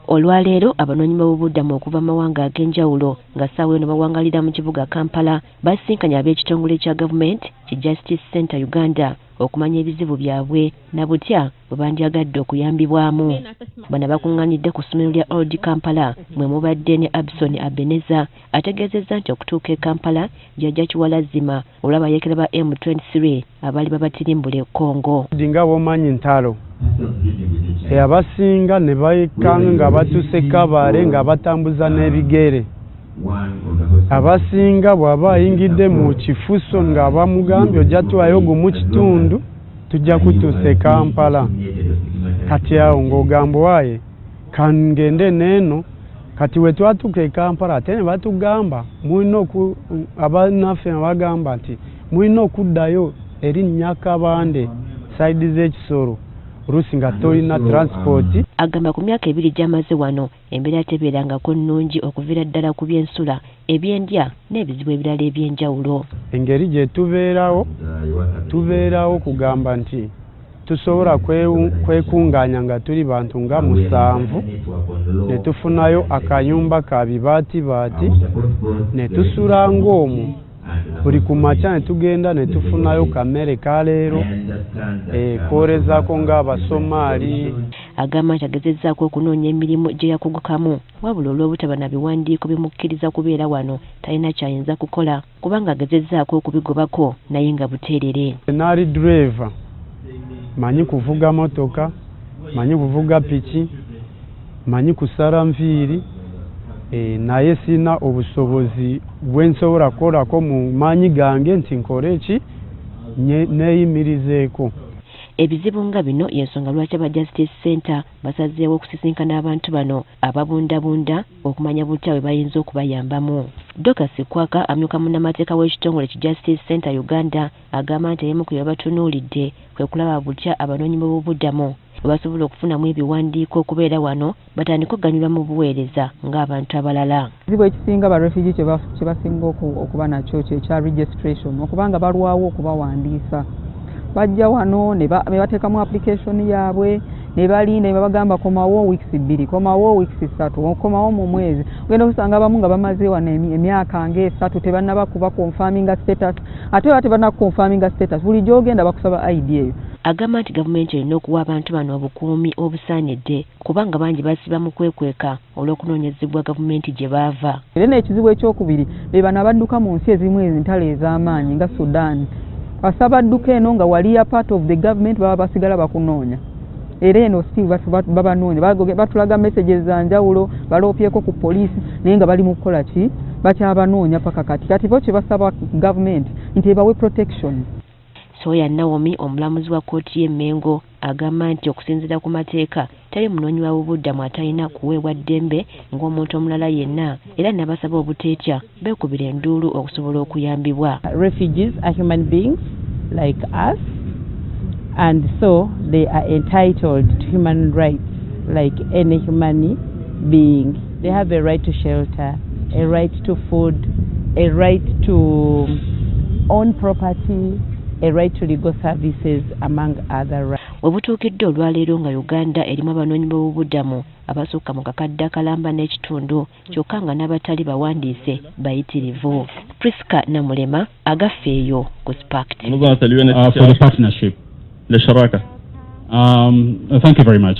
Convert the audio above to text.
Olwaleero abanoonyiboobubudamu okuva mawanga ag'enjawulo nga ssaawa eno bawangalira mu kibuga Kampala basisinkanye ab'ekitongole kya gavumenti ki Justice Center Uganda okumanya ebizibu byabwe na butya bwe bandyagadde okuyambibwamu. Bano bakuŋŋaanidde ku ssomero lya Old Kampala mwe mubadde ne Abson Abeneza ategeezezza nti okutuuka e Kampala Jjajja Kiwalazima olw'abayeekera ba M23 abaali babatirimbula e Congo. Nga bw'omanyi ntalo abasinga ne bayikanga nga batuuse Kabale nga batambuza n'ebigere. Abasinga bw'aba ayingidde mu kifuso nga bamugambye ojja tuwayo gumu kitundu tujja kutuusa e Kampala. Kati awo ng'ogamba waye kangende neeno kati we twatuuka e Kampala ate ne batugamba mulina abanaffe bagamba nti mulina okuddayo eri Nyakabande saidi z'ekisoro oluusi nga tolina transport. Agamba ku myaka 2 gy'amaze wano embeera tebeerangako nnungi okuviira ddala ku by'ensula, ebyendya n'ebizibu ebirala eby'enjawulo. Engeri gye tubeerawo kugamba nti tusobola kwekuŋŋaanya nga tuli bantu nga 7 ne tufunayo akayumba ka bibaatibaati ne tusula ng'omwo. Buli ku makya ne tugenda ne tufunayo kamere ka leero koolezaako ng'Abasomaali. Agamba nti agezezzaako okunoonya emirimu gye yakugukamu wabula olw'obutaba na biwandiiko bimukkiriza kubeera wano talina kyayinza kukola kubanga agezezzaako okubigobako naye nga buteerere. Naali driver, manyi kuvuga motoka, manyi kuvuga piki, manyi kusala nviiri. Naye sina obusobozi bwensobola kukolako mu maanyi gange nti nkole eki neeyimirizeeko. Ebizibu nga bino y'ensonga lwaki aba Justice Center basazeewo okusisinkana abantu bano ababundabunda okumanya butya bwe bayinza okubayambamu. Dr. Sikwaka amyuka munnamateeka w'ekitongole ki Justice Center Uganda agamba nti emu ku bye batunuulidde kwe kulaba butya abanoonyiboobubudamu bwe basobola okufunamu ebiwandiiko okubeera wano batandika okuganyulwa mu buweereza ng'abantu abalala. Ekizibu ekisinga ba refugee kye basinga okuba nakyo kya registration, okubanga balwawo okubawandiisa. Bajja wano ne bateekamu application yaabwe ne balinda ne babagamba komawo weeks 2, komawo weeks 3, komawo mu mwezi. Ogenda okusanga abamu nga bamaze wano emyaka nga3 tebannaba kuba confirming status, ate baba tebannaba confirming status buli gy'ogenda bakusaba ID eyo. Agamba nti gavumenti erina okuwa abantu bano obukuumi obusaanidde kubanga bangi basiba mu kwekweka olw'okunoonyezebwa gavumenti gye baava. Era n'ekizibu ekyokubiri be bano abadduka mu nsi ezimu ez'entalo ez'amaanyi nga Sudan. Basaba dduka eno nga wali ya part of the government baba basigala bakunoonya. Era eno still babanoonya batulaga messages za njawulo baloopyeko ku poliisi naye nga bali mu kukola ki bakyabanoonya paka kati bo kye basaba government nti ebawe protection. Soya Naomi omulamuzi wa kkooti y'e Mengo agamba nti okusinziira ku mateeka tali munoonyiboobubudamu atalina kuweebwa ddembe ng'omuntu omulala yenna era n'abasaba obuteetya beekubira enduulu okusobola okuyambibwa. Refugees are human beings like us and so they are entitled to human rights like any human being. They have a right to shelter, a right to food, a right to own property, a right to legal services among other rights. Webutuukidde olwaleero nga Uganda erimu abanoonyiboobubudamu abasukka mu kakadde akalamba n'ekitundu kyokka nga n'abatali bawandiise bayitirivu. Priska Namulema agaffeeyo ku Spark TV. For the partnership, the Sharaka. Thank you very much.